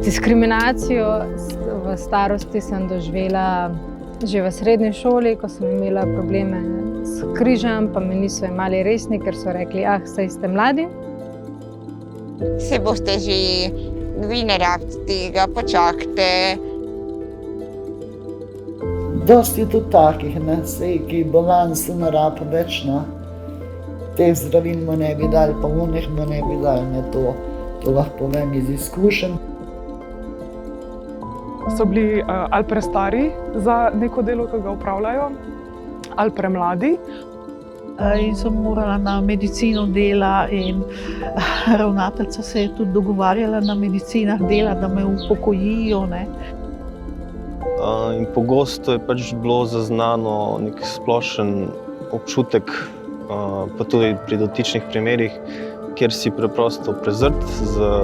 Diskriminacijo v starosti sem doživela že v srednji šoli, ko sem imela probleme s križem, pa me niso imeli resni, ker so rekli, saj ste mladi. Se boste že, vi ne rabite tega, počakajte. Dosti je tudi takih, ki bolan se ne rapa več, teh zdravil mu ne bi dali, pa unih mu ne bi dali, to lahko povem iz izkušenj. So bili ali prestari za neko delo, ki ga opravljajo, ali premladi. In sem morala na medicino dela in ravnateljica se je tudi dogovarjala na medicinah dela, da me upokojijo. In pogosto je pač bilo zaznano nek splošen občutek, pa tudi pri dotičnih primerih, kjer si preprosto prezrt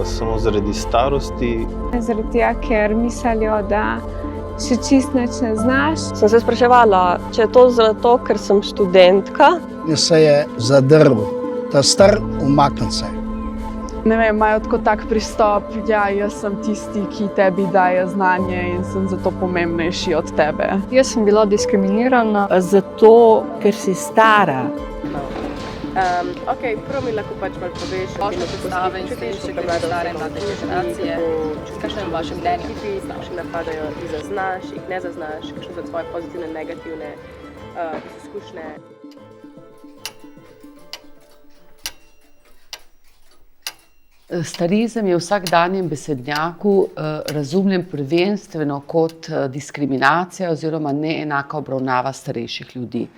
samo zaradi starosti. Zaradi tega, ker mislijo, da še čist nič ne znaš. Sem se spraševala, če je to zato, ker sem študentka. Se je zadrl, ta star umaknil se. Ne vem, imajo tako tak pristop, jaz sem tisti, ki tebi daje znanje in sem zato pomembnejši od tebe. Jaz sem bila diskriminirana Zato, ker si stara. Prvo mi lahko pač malo poveš, kakšne postave in stališče glede stare in mlade generacije, kakšno je vaše mnenje? Kakšne napadajo, jih zaznaš, jih ne zaznaš, kakšne so tvoje pozitivne, negativne izkušnje. Starizem je v vsakdanjem besednjaku razumljen prvenstveno kot diskriminacija oziroma neenaka obravnava starejših ljudi.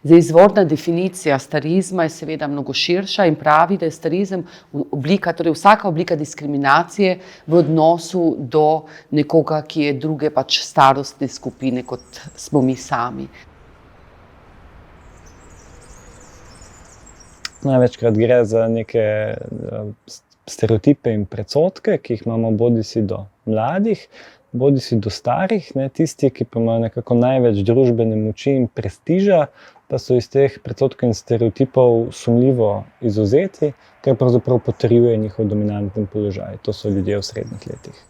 Izvorna definicija starizma je seveda mnogo širša in pravi, da je starizem torej vsaka oblika diskriminacije v odnosu do nekoga, ki je druge starostne skupine, kot smo mi sami. Največkrat gre za neke stereotipe in predsodke, ki jih imamo bodisi do mladih, bodisi do starih. Tisti, ki pa imajo nekako največ družbene moči in prestiža, pa so iz teh predsodkov in stereotipov sumljivo izvzeti, kar pravzaprav potrjuje njihov dominanten položaj. To so ljudje v srednjih letih.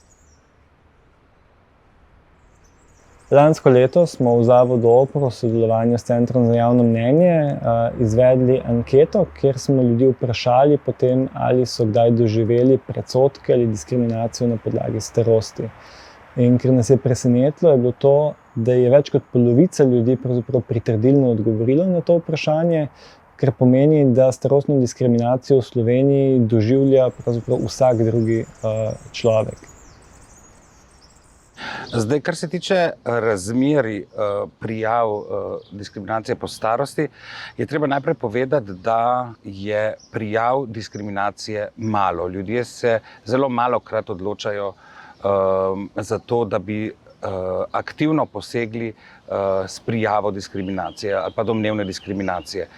Lansko leto smo v Zavodu Opro v sodelovanju s Centrom za javno mnenje izvedli anketo, kjer smo ljudi vprašali potem, ali so kdaj doživeli predsodke ali diskriminacijo na podlagi starosti. In ker nas je presenetilo, je bilo to, da je več kot polovica ljudi pravzaprav pritrdilno odgovorilo na to vprašanje, kar pomeni, da starostno diskriminacijo v Sloveniji doživlja pravzaprav vsak drugi človek. Zdaj, kar se tiče razmerij prijav diskriminacije po starosti, je treba najprej povedati, da je prijav diskriminacije malo. Ljudje se zelo malokrat odločajo za to, da bi aktivno posegli s prijavo diskriminacije ali pa domnevne diskriminacije.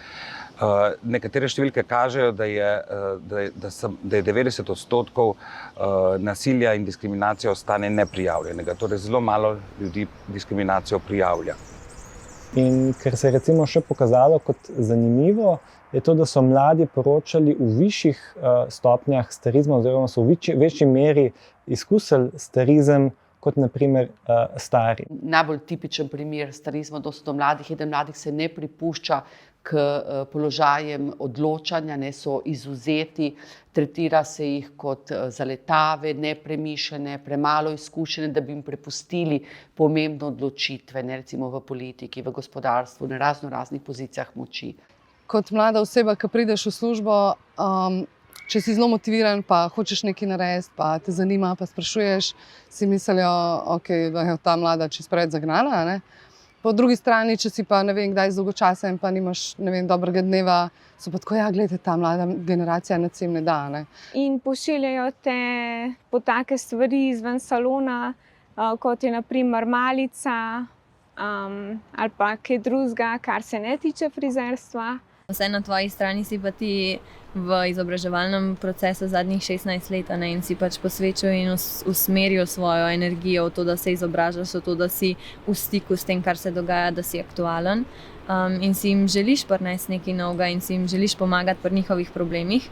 Nekatere številke kažejo, da je 90% nasilja in diskriminacije ostane neprijavljenega. Torej zelo malo ljudi diskriminacijo prijavlja. In ker se je recimo še pokazalo kot zanimivo, je to, da so mladi poročali v višjih stopnjah starizma oziroma so v večji meri izkusili starizem kot na primer stari. Najbolj tipičen primer starizma do mladih je, da mladih se ne pripušča k položajem odločanja, so izvzeti, tretira se jih kot zaletave, nepremišljene, premalo izkušene, da bi jim prepustili pomembne odločitve, recimo v politiki, v gospodarstvu, na raznih pozicijah moči. Kot mlada oseba, ki prideš v službo, če si zelo motiviran, pa hočeš nekaj narediti, pa te zanima, pa sprašuješ, si mislijo, da je ta mlada čez preveč zagnala. Po drugi strani, če si pa ne vem kdaj dolgočasen, pa nimaš dobrega dneva, so pa tako, gledajte, ta mlada generacija nič jim ne da. In pošiljajo te po take stvari izven salona, kot je na primer malica ali pa kaj drugega, kar se ne tiče frizerstva. Vsaj na tvoji strani si pa ti v izobraževalnem procesu zadnjih 16 let in si pač posvečal in usmeril svojo energijo v to, da se izobražaš, v to, da si v stiku s tem, kar se dogaja, da si aktualen in si jim želiš prinesti nekaj novega in si jim želiš pomagati pri njihovih problemih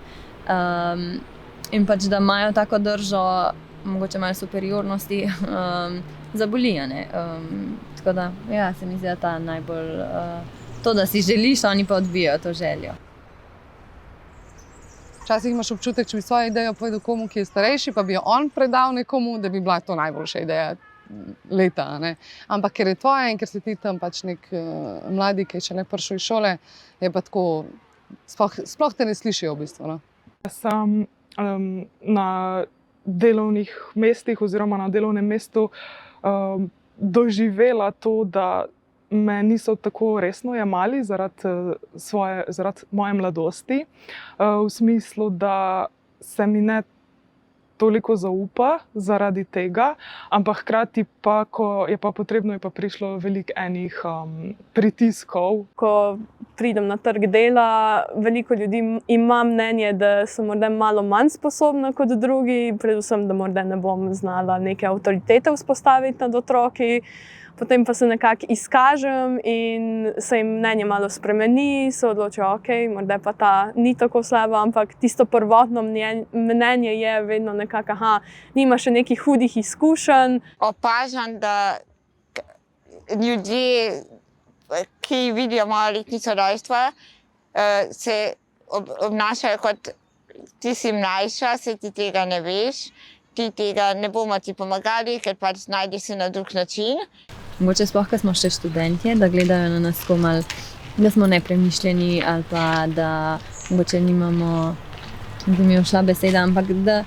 in pač, da imajo tako držo mogoče malo superiornosti, zaboli. Tako da, ja, se mi zdi, da ta najbolj to, da si želiš, oni pa odbijajo to željo. Včasih imaš občutek, če bi svojo idejo povedal komu, ki je starejši, pa bi jo on predal nekomu, da bi bila to najboljša ideja leta. Ampak ker je tvoja in ker si ti tam pač nek mladi, ki je šele prišel iz šole, je pa tako, sploh te ne slišijo v bistvu. No? Sem na delovnih mestih oziroma na delovnem mestu doživela to, da me niso tako resno jemali zaradi moje mladosti, v smislu, da se mi ne toliko zaupa zaradi tega, ampak hkrati pa, ko je pa potrebno, je pa prišlo veliko enih pritiskov. Ko pridem na trg dela, veliko ljudi ima mnenje, da so morda malo manj sposobna kot drugi, predvsem, da morda ne bom znala neke avtoritete vzpostaviti nad otroki. Potem pa se nekako izkažem in se jim mnenje malo spremeni, se odločijo, ok, morda pa ta ni tako slaba, ampak tisto prvotno mnenje je vedno nekako, nima še nekih hudih izkušenj. Opažam, da ljudje, ki vidijo mojo letnico rojstva, se obnašajo kot ti si mlajša, se ti tega ne veš, ti tega ne bomo ti pomagali, ker pač znajdi se na drug način. Mogoče sploh, ko smo še študentje, da gledajo na nas tako malo, da smo nepremišljeni ali pa da mogoče nimamo, da mi je všla beseda, ampak da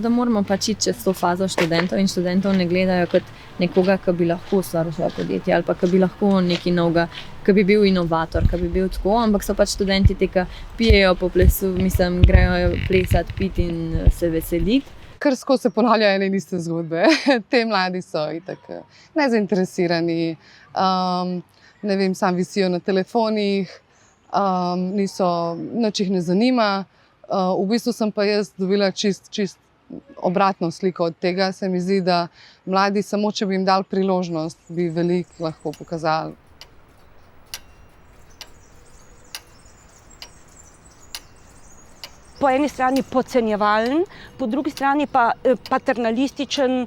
moramo pač iti čez to fazo študentov in študentov ne gledajo kot nekoga, ki bi lahko ustvaril svoje podjetje ali pa ki bi lahko nekaj novega, ki bi bil inovator, ki bi bil tako, ampak so pač študenti te, ki pijejo po plesu, grejo plesati, piti in se veseliti. Kar skozi se ponavljajo ene in iste zgodbe. Te mladi so itak nezainteresirani, ne vem, sam visijo na telefonih, nič jih ne zanima. V bistvu sem pa jaz dobila čist obratno sliko od tega. Se mi zdi, da mladi samo, če bi jim dali priložnost, bi veliko lahko pokazali. Po eni strani podcenjevalen, po drugi strani pa paternalističen,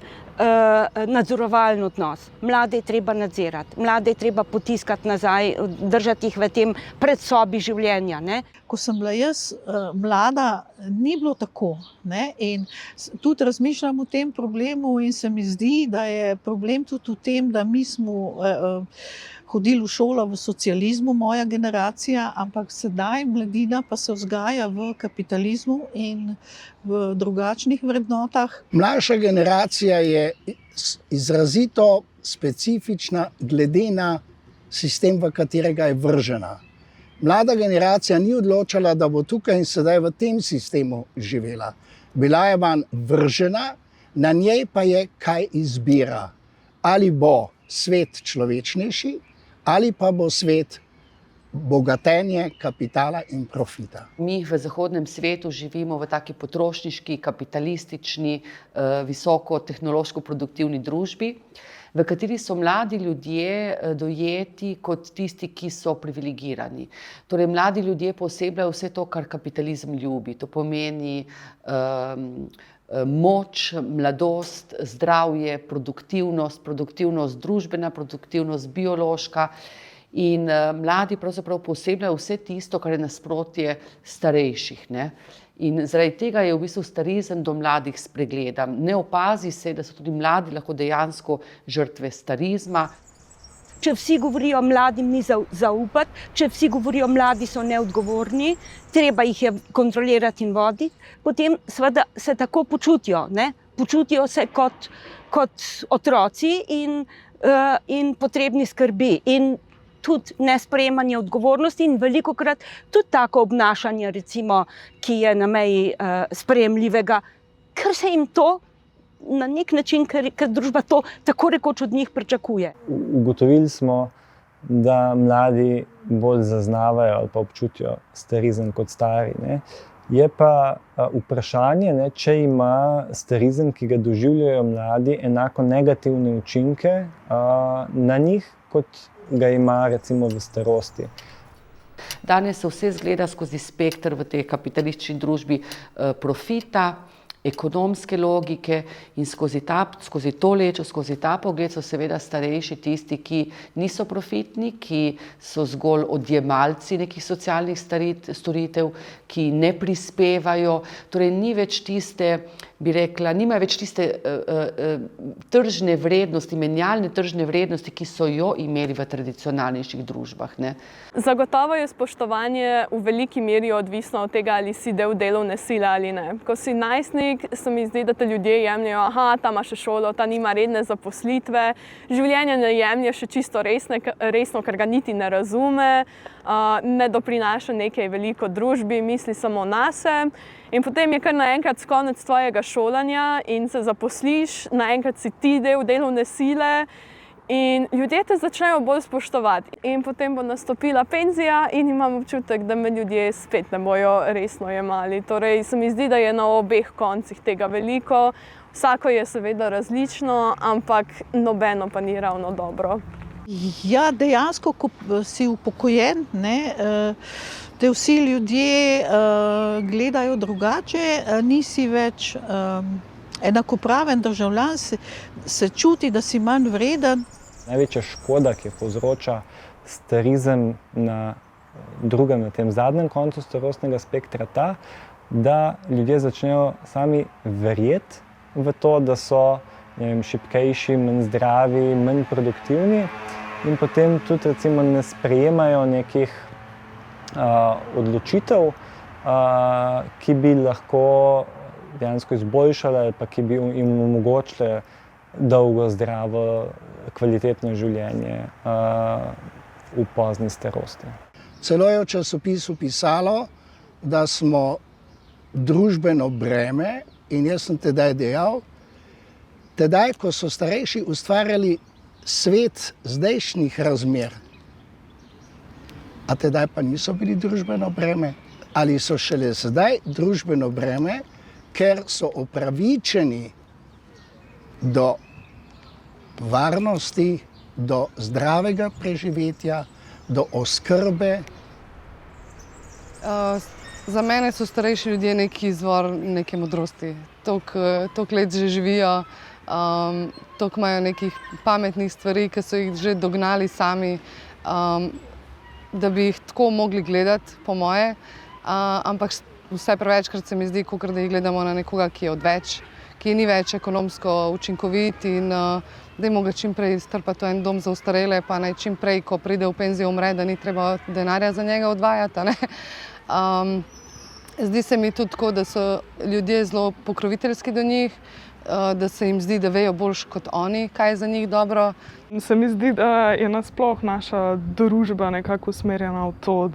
nadzorovalni odnos. Mlade je treba nadzirati, mlade je treba potiskati nazaj, držati jih v tem predsobi življenja. Ko sem bila jaz mlada, ni bilo tako. In tudi razmišljam o tem problemu in se mi zdi, da je problem tudi v tem, da mi smo hodili v šolo v socializmu, moja generacija, ampak sedaj mladina pa se vzgaja v kapitalizmu in v drugačnih vrednotah. Mlajša generacija je izrazito specifična glede na sistem, v katerega je vržena. Mlada generacija ni odločala, da bo tukaj in sedaj v tem sistemu živela. Bila je manj vržena, na njej pa je, kaj izbira. Ali bo svet človečnejši, ali pa bo svet bogatenje, kapitala in profita. Mi v zahodnem svetu živimo v taki potrošniški, kapitalistični, visoko tehnološko produktivni družbi, v kateri so mladi ljudje dojeti kot tisti, ki so privilegirani. Torej, mladi ljudje poosebljajo vse to, kar kapitalizem ljubi. To pomeni moč, mladost, zdravje, produktivnost družbena, produktivnost biološka. In mladi pravzaprav poosebljajo vse tisto, kar je nasprotje starejših. In zaradi tega je v bistvu starizem do mladih spregledan. Ne opazi se, da so tudi mladi lahko dejansko žrtve starizma. Če vsi govorijo, mladim ni zaupati, če vsi govorijo, mladi so neodgovorni, treba jih je kontrolirati in voditi, potem seveda se tako počutijo. Počutijo se kot otroci in potrebni skrbi. In tudi nesprejemanje odgovornosti in velikokrat tudi tako obnašanje, recimo, ki je na meji sprejemljivega, ker se jim to na nek način, ker družba to tako rekoč od njih pričakuje. Ugotovili smo, da mladi bolj zaznavajo ali pa občutijo starizem kot stari. Je pa vprašanje, če ima starizem, ki ga doživljajo mladi, enako negativne učinke na njih, kot ga ima recimo v starosti. Danes se vse zgleda skozi spekter v tej kapitalistični družbi profita, ekonomske logike in skozi to lečo, skozi ta pogled so seveda starejši tisti, ki niso profitni, ki so zgolj odjemalci nekih socialnih storitev, ki ne prispevajo, torej ni več tiste, bi rekla, nima več tiste tržne vrednosti, menjalne tržne vrednosti, ki so jo imeli v tradicionalnejših družbah, ne. Zagotovo je spoštovanje v veliki meri odvisno od tega, ali si del delovne sile ali ne. Ko si najstnik, se mi zdi, da te ljudje jemljejo, ta ima še šolo, ta nima redne zaposlitve, življenje ne jemlje še čisto resno, ker ga niti ne razume, ne doprinaša nekaj veliko družbi, misli samo nase. In potem je kar naenkrat konec tvojega šolanja in se zaposliš, naenkrat si ti del delovne sile in ljudje te začnejo bolj spoštovati. In potem bo nastopila penzija in imam občutek, da me ljudje spet ne bojo resno jemali. Torej se mi zdi, da je na obeh koncih tega veliko. Vsako je seveda različno, ampak nobeno pa ni ravno dobro. Ja, dejansko, ko si upokojen, te vsi ljudje gledajo drugače, nisi več enakopraven državljan, se čuti, da si manj vreden. Največja škoda, ki jo povzroča starizem na tem zadnjem koncu starostnega spektra, ta, da ljudje začnejo sami verjeti v to, da so šibkejši, manj zdravi, manj produktivni in potem tudi recimo ne sprejemajo nekih odločitev, ki bi lahko dejansko izboljšale ali pa ki bi jim omogočile dolgo, zdravo, kvalitetno življenje v pozni starosti. Celo je v časopisu pisalo, da smo družbeno breme in jaz sem tedaj dejal, tedaj, ko so starejši ustvarjali svet zdajšnjih razmer, a tedaj pa niso bili družbeno breme, ali so šele zdaj družbeno breme, ker so upravičeni do varnosti, do zdravega preživetja, do oskrbe. Za mene so starejši ljudje neki izvor neke modrosti. Toliko let že živijo, toliko imajo nekih pametnih stvari, ki so jih že dognali sami, da bi jih tako mogli gledati, po moje. Ampak vse prevečkrat se mi zdi, kakor da jih gledamo na nekoga, ki je odveč, ki ni več ekonomsko učinkovit in dajmo ga čim prej strpati v en dom za ostarele, pa naj čim prej, ko pride v penzijo, umre, da ni treba denarja za njega odvajati, ne. Zdi se mi tudi tako, da so ljudje zelo pokroviteljski do njih, da se jim zdi, da vejo boljš kot oni, kaj je za njih dobro. Se mi zdi, da je nasploh naša družba nekako usmerjena v to,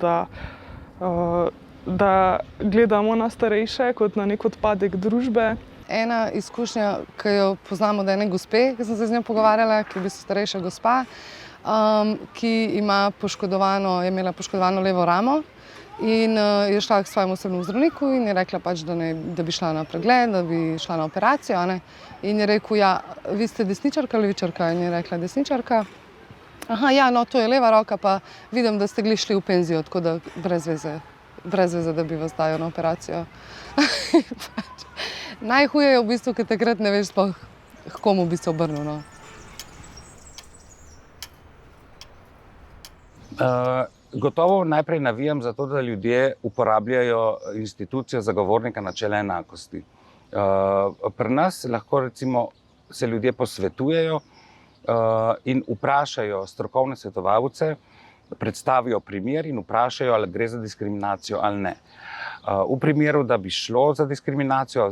da gledamo na starejše kot na nek odpadek družbe. Ena izkušnja, ki jo poznam od ene gospe, ki sem se z njo pogovarjala, ki je v bistvu starejša gospa, ki je imela poškodovano levo ramo in je šla k svojemu osebnemu zdravniku in je rekla pač, da bi šla na pregled, da bi šla na operacijo, ne. In je rekel, ja, vi ste desničarka ali levičarka? In je rekla, desničarka. Aha, ja, no, to je leva roka, pa vidim, da ste glih šli v penzijo, tako da brez veze, da bi vas dajal na operacijo. Najhuje je v bistvu, ker takrat ne veš sploh, k komu bi se obrnil, no. Gotovo najprej navijam za to, da ljudje uporabljajo institucijo zagovornika načela enakosti. Pri nas lahko recimo se ljudje posvetujejo in vprašajo strokovne svetovalce, predstavijo primer in vprašajo, ali gre za diskriminacijo ali ne. V primeru, da bi šlo za diskriminacijo,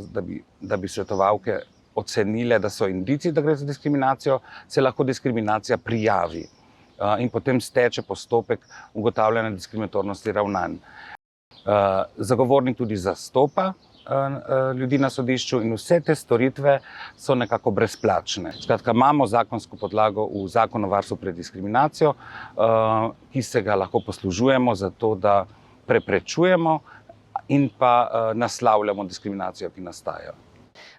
da bi svetovalke ocenile, da so indici, da gre za diskriminacijo, se lahko diskriminacija prijavi in potem steče postopek ugotavljanja diskriminatornosti ravnanj. Zagovornik tudi zastopa ljudi na sodišču in vse te storitve so nekako brezplačne. Skratka, imamo zakonsko podlago v Zakonu o varstvu pred diskriminacijo, ki se ga lahko poslužujemo za to, da preprečujemo in pa naslavljamo diskriminacijo, ki nastaja.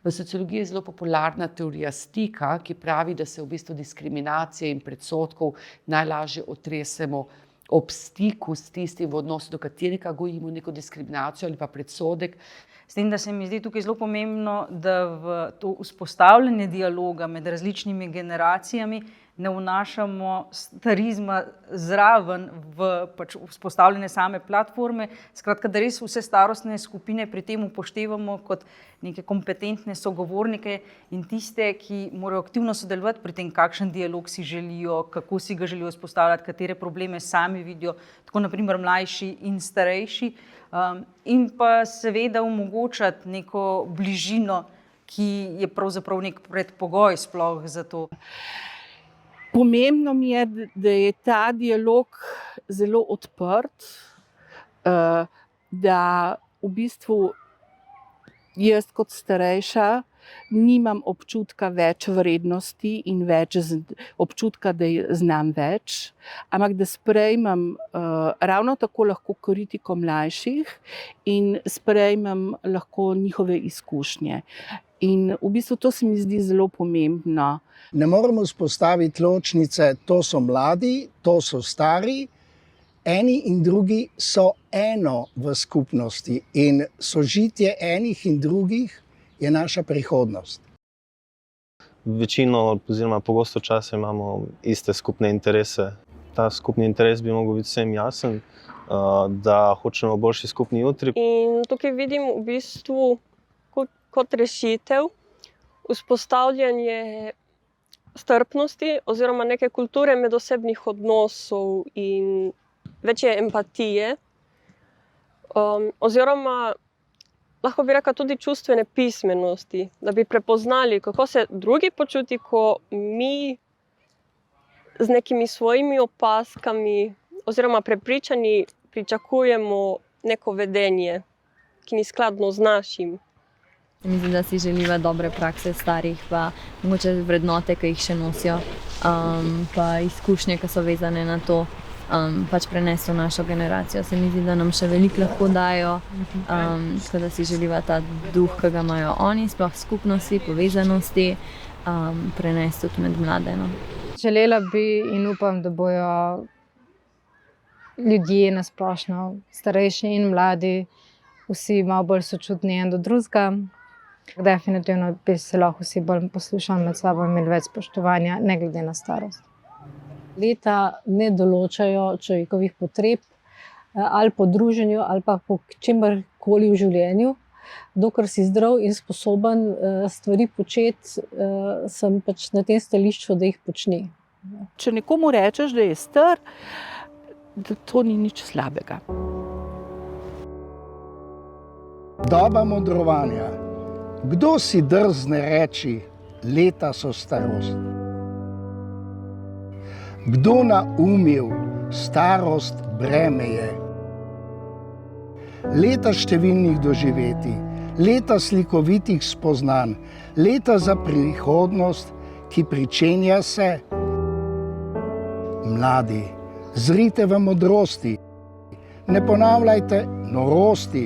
V sociologiji je zelo popularna teorija stika, ki pravi, da se v bistvu diskriminacije in predsodkov najlažje otresemo ob stiku s tistim, v odnosu do katerega gojimo neko diskriminacijo ali pa predsodek. S tem, da se mi zdi tukaj zelo pomembno, da v to vzpostavljanje dialoga med različnimi generacijami ne vnašamo starizma zraven v pač vzpostavljene same platforme. Skratka, da res vse starostne skupine pri tem upoštevamo kot neke kompetentne sogovornike in tiste, ki morajo aktivno sodelovati pri tem, kakšen dialog si želijo, kako si ga želijo vzpostavljati, katere probleme sami vidijo, tako naprimer mlajši in starejši. In pa seveda omogočati neko bližino, ki je pravzaprav nek predpogoj sploh za to. Pomembno mi je, da je ta dialog zelo odprt, da v bistvu jaz kot starejša nimam občutka več vrednosti in več občutka, da znam več, ampak da sprejmem ravno tako lahko kritiko mlajših in sprejmem lahko njihove izkušnje. In v bistvu to se mi zdi zelo pomembno. Ne moremo vzpostaviti ločnice, to so mladi, to so stari, eni in drugi so eno v skupnosti in sožitje enih in drugih je naša prihodnost. Večino oziroma pogosto časa imamo iste skupne interese. Ta skupni interes bi mogel biti vsem jasen, da hočemo boljši skupni jutri. In tukaj vidim v bistvu kot rešitev vzpostavljanje strpnosti oziroma neke kulture medosebnih odnosov in večje empatije, oziroma lahko bi rekla tudi čustvene pismenosti, da bi prepoznali, kako se drugi počuti, ko mi z nekimi svojimi opaskami oziroma prepričanji pričakujemo neko vedenje, ki ni skladno z našim. Mislim, da si želiva dobre prakse starih, pa mogoče vrednote, ki jih še nosijo, pa izkušnje, ki so vezane na to, pač prenesti v našo generacijo. Se mi zdi, da nam še veliko lahko dajo, tako da si želiva ta duh, ki ga imajo oni, sploh skupnosti, povezanosti, prenesti tudi med mlade. Želela bi in upam, da bojo ljudje nasplošno, starejši in mladi, vsi malo bolj sočutni en do drugega. Definitivno bi se lahko vsi bolj poslušali med sabo in imeli več spoštovanja, ne glede na starost. Leta ne določajo človekovih potreb ali po druženju ali pa po čemkoli v življenju. Dokler si zdrav in sposoben stvari početi, sem pač na tem stališču, da jih počni. Če nekomu rečeš, da je star, da to ni nič slabega. Doba modrovanja. Kdo si drzne reči, leta so starost? Kdo naumil, starost breme je? Leta številnih doživetij, leta slikovitih spoznanj, leta za prihodnost, ki pričenja se. Mladi, zrite v modrosti, ne ponavljajte norosti.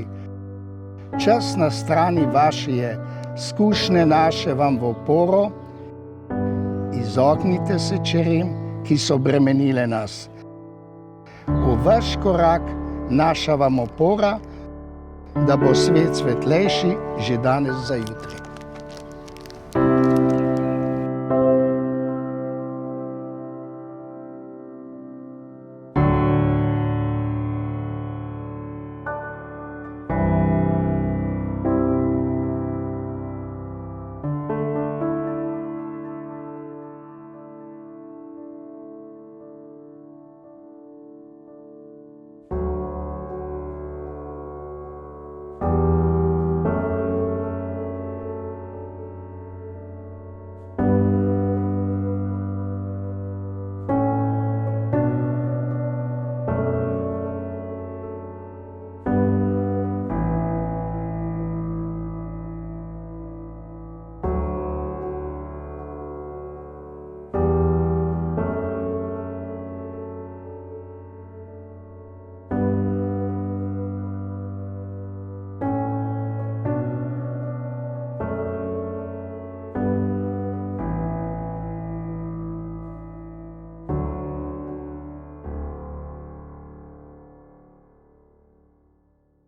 Čas na strani vaši je, skušnje naše vam v oporo, izognite se čerem, ki so bremenile nas. V vaš korak naša vam opora, da bo svet svetlejši že danes za jutri.